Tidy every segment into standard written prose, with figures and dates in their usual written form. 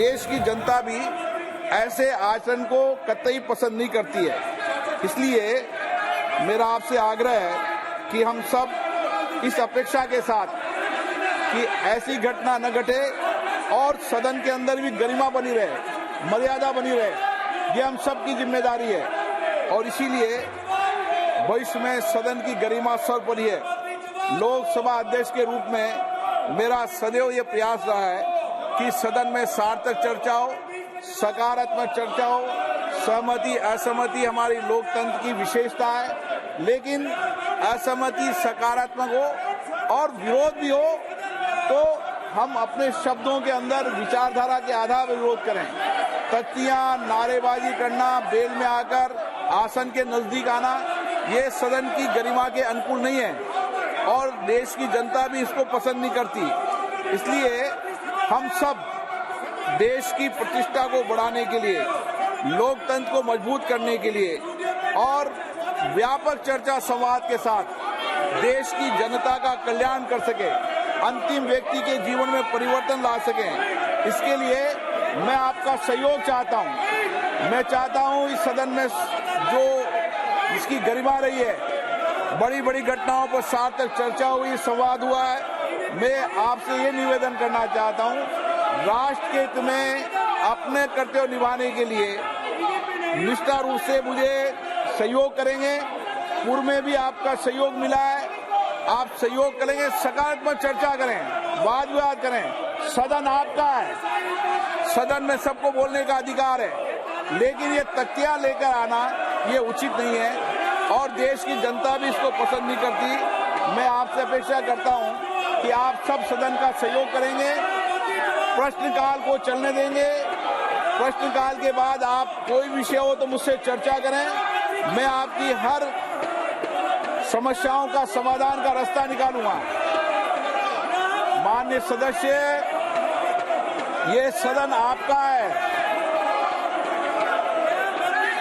देश की जनता भी ऐसे आचरण को कतई पसंद नहीं करती है। इसलिए मेरा आपसे आग्रह है कि हम सब इस अपेक्षा के साथ कि ऐसी घटना न घटे और सदन के अंदर भी गरिमा बनी रहे, मर्यादा बनी रहे, ये हम सब की जिम्मेदारी है। और इसीलिए भविष्य में सदन की गरिमा सर्वोपरि है। लोकसभा अध्यक्ष के रूप में मेरा सदैव ये प्रयास रहा है कि सदन में सार्थक चर्चा हो, सकारात्मक चर्चा हो। सहमति असहमति हमारी लोकतंत्र की विशेषता है, लेकिन असहमति सकारात्मक हो और विरोध भी हो तो हम अपने शब्दों के अंदर विचारधारा के आधार पर विरोध करें। तख्तियां, नारेबाजी करना, बेल में आकर आसन के नजदीक आना, ये सदन की गरिमा के अनुकूल नहीं है और देश की जनता भी इसको पसंद नहीं करती। इसलिए हम सब देश की प्रतिष्ठा को बढ़ाने के लिए, लोकतंत्र को मजबूत करने के लिए और व्यापक चर्चा संवाद के साथ देश की जनता का कल्याण कर सके, अंतिम व्यक्ति के जीवन में परिवर्तन ला सकें, इसके लिए मैं आपका सहयोग चाहता हूं। मैं चाहता हूं इस सदन में जो इसकी गरिमा रही है, बड़ी बड़ी घटनाओं पर सार्थक चर्चा हुई, संवाद हुआ है। मैं आपसे ये निवेदन करना चाहता हूं, राष्ट्र के हित में अपने कर्तव्य निभाने के लिए निष्ठा रूप से मुझे सहयोग करेंगे। पूर्व में भी आपका सहयोग मिला है, आप सहयोग करेंगे, सकारात्मक चर्चा करें, वाद विवाद करें। सदन आपका है, सदन में सबको बोलने का अधिकार है, लेकिन ये तख्तियां लेकर आना ये उचित नहीं है और देश की जनता भी इसको पसंद नहीं करती। मैं आपसे अपेक्षा करता हूं कि आप सब सदन का सहयोग करेंगे, प्रश्नकाल को चलने देंगे। प्रश्नकाल के बाद आप कोई विषय हो तो मुझसे चर्चा करें, मैं आपकी हर समस्याओं का समाधान का रास्ता निकालूंगा। माननीय सदस्य, ये सदन आपका है।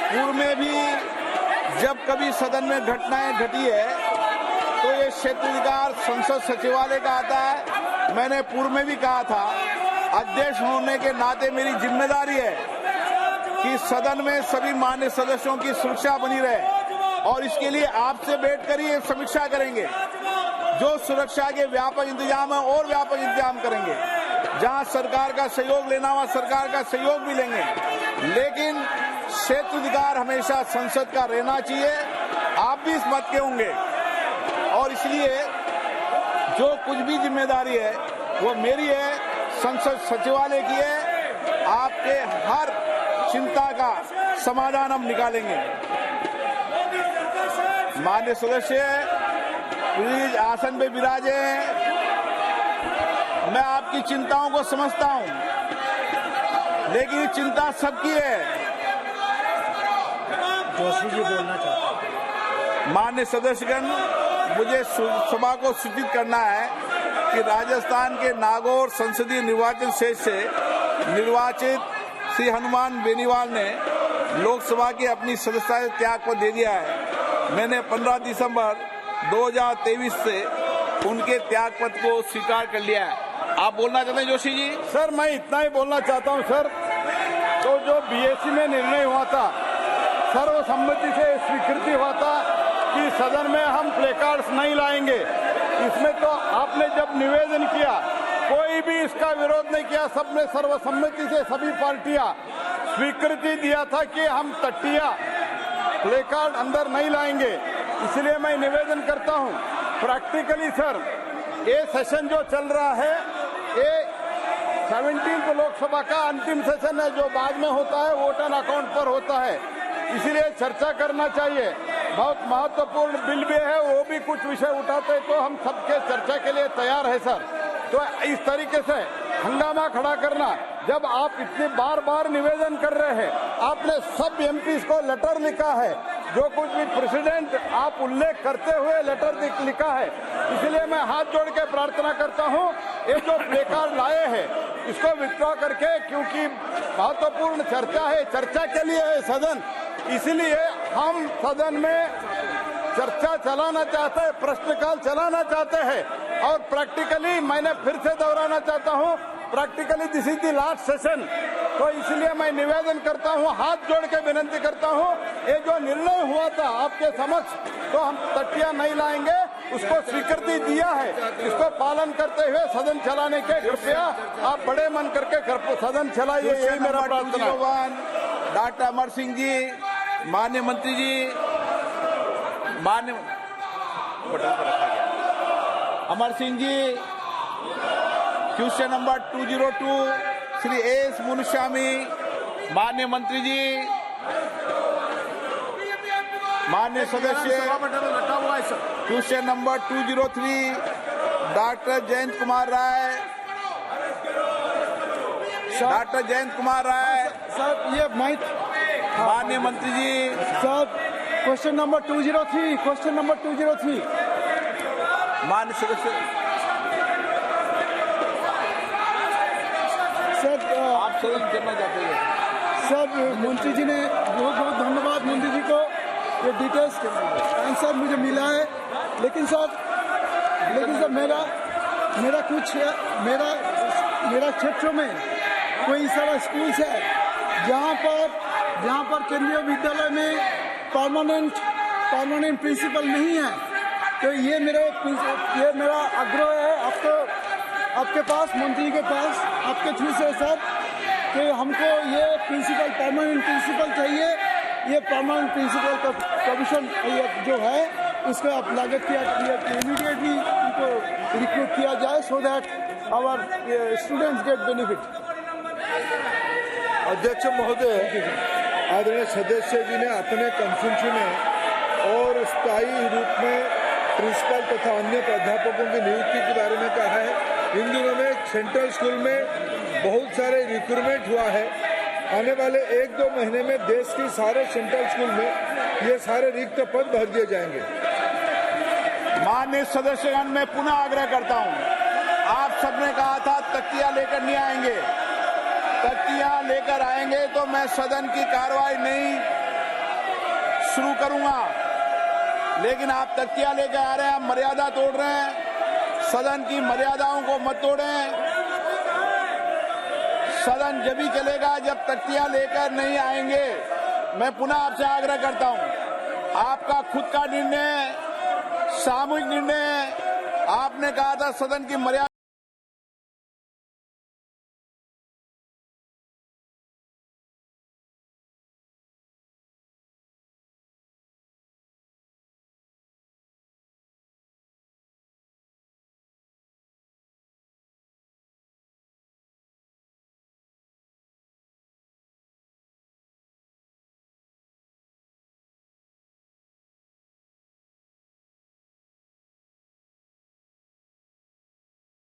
पूर्व में भी जब कभी सदन में घटनाएं घटी है तो ये क्षेत्राधिकार संसद सचिवालय का आता है। मैंने पूर्व में भी कहा था, अध्यक्ष होने के नाते मेरी जिम्मेदारी है कि सदन में सभी मान्य सदस्यों की सुरक्षा बनी रहे और इसके लिए आपसे बैठकर ही समीक्षा करेंगे। जो सुरक्षा के व्यापक इंतजाम है और व्यापक इंतजाम करेंगे। जहां सरकार का सहयोग लेना वहां सरकार का सहयोग भी लेंगे, लेकिन क्षेत्राधिकार हमेशा संसद का रहना चाहिए। आप भी इस मत के होंगे और इसलिए जो कुछ भी जिम्मेदारी है वो मेरी है, संसद सचिवालय की है। आपके हर चिंता का समाधान हम निकालेंगे। माननीय सदस्य प्लीज आसन पे विराजे। मैं आपकी चिंताओं को समझता हूं, लेकिन ये चिंता सबकी है। जोशी जी बोलना चाहते हैं। माननीय सदस्यगण, मुझे सभा को सूचित करना है कि राजस्थान के नागौर संसदीय निर्वाचन क्षेत्र से निर्वाचित श्री हनुमान बेनीवाल ने लोकसभा की अपनी सदस्यता त्याग पत्र दे दिया है। मैंने 15 दिसंबर 2023 से उनके त्याग पत्र को स्वीकार कर लिया है। आप बोलना चाहते हैं जोशी जी? सर, मैं इतना ही बोलना चाहता हूं सर, तो जो बीएससी में निर्णय हुआ था, सर्वसम्मति से स्वीकृति हुआ था कि सदन में हम प्लेकार्ड्स नहीं लाएंगे। इसमें तो आपने जब निवेदन किया, कोई भी इसका विरोध नहीं किया, सबने सर्वसम्मति से सभी पार्टियां स्वीकृति दिया था कि हम तख्तियां, प्लेकार्ड अंदर नहीं लाएंगे। इसलिए मैं निवेदन करता हूं, प्रैक्टिकली सर, ये सेशन जो चल रहा है ये 17वीं लोकसभा का अंतिम सेशन है, जो बाद में होता है वोट एंड अकाउंट पर होता है। इसलिए चर्चा करना चाहिए। बहुत महत्वपूर्ण बिल भी है, वो भी कुछ विषय उठाते तो हम सबके चर्चा के लिए तैयार है सर। तो इस तरीके से हंगामा खड़ा करना, जब आप इतनी बार बार निवेदन कर रहे हैं, आपने सब एमपीज को लेटर लिखा है, जो कुछ भी प्रेसिडेंट आप उल्लेख करते हुए लेटर लिखा है। इसलिए मैं हाथ जोड़ के प्रार्थना करता हूं, ये जो प्लेकार्ड लाए हैं इसको विथड्रॉ करके, क्योंकि महत्वपूर्ण चर्चा है, चर्चा के लिए है सदन। इसलिए हम सदन में चर्चा चलाना चाहते हैं, प्रश्नकाल चलाना चाहते हैं और प्रैक्टिकली, मैंने फिर से दोहराना चाहता हूं, practically this is the last session तो इसलिए मैं निवेदन करता हूं, हाथ जोड़ के विनती करता हूं, ये जो निर्णय हुआ था आपके समक्ष, तो हम तकिया नहीं लाएंगे, उसको स्वीकृति दिया है, इसको पालन करते हुए सदन चलाने के कृपया आप बड़े मन करके सदन चलाइए, यही मेरा प्रार्थना है। डॉक्टर अमर सिंह जी, माननीय मंत्री जी, माननीय Amar Singh ji, question number 202 Shri S Munuswamy, माननीय मंत्री जी, माननीय सदस्य question number 203 doctor Jayant Kumar Rai, doctor Jayant Kumar Rai, sir ये माइक, माननीय मंत्री जी, sir question number 203, question number 203। माननीय सदस्य सर आप सदन करना चाहते हैं। सर मंत्री जी ने बहुत बहुत धन्यवाद मंत्री जी को, ये डिटेल्स आंसर मुझे मिला है, लेकिन सर मेरा क्षेत्र में कोई सारा स्कूल्स है जहाँ पर केंद्रीय विद्यालय में परमानेंट प्रिंसिपल नहीं है। तो ये मेरा आग्रह है आपके पास, मंत्री के पास, आपके थ्रू से सर, कि हमको ये परमानेंट प्रिंसिपल चाहिए। ये परमानेंट प्रिंसिपल का प्रोविजन जो है उसको आप लागत किया इमीडिएटली उनको रिक्रूट किया जाए, so that our students get benefit. अध्यक्ष महोदय, आदरणीय सदस्य जी ने अपने कंफर्मेशन में और स्थायी रूप में प्रिंसिपल तथा अन्य प्राध्यापकों की नियुक्ति के बारे में कहा है। इन दिनों में सेंट्रल स्कूल में बहुत सारे रिक्रूटमेंट हुआ है। आने वाले 1-2 महीने में देश के सारे सेंट्रल स्कूल में ये सारे रिक्त पद भर दिए जाएंगे। माननीय सदस्यगण, मैं पुनः आग्रह करता हूं, आप सबने कहा था तकिया लेकर नहीं आएंगे, तकिया लेकर आएंगे तो मैं सदन की कार्रवाई नहीं शुरू करूंगा, लेकिन आप तकिया लेकर आ रहे हैं, आप मर्यादा तोड़ रहे हैं। सदन की मर्यादाओं को मत तोड़ें। सदन जब भी चलेगा जब तकिया लेकर नहीं आएंगे। मैं पुनः आपसे आग्रह करता हूं, आपका खुद का निर्णय, सामूहिक निर्णय, आपने कहा था सदन की मर्यादा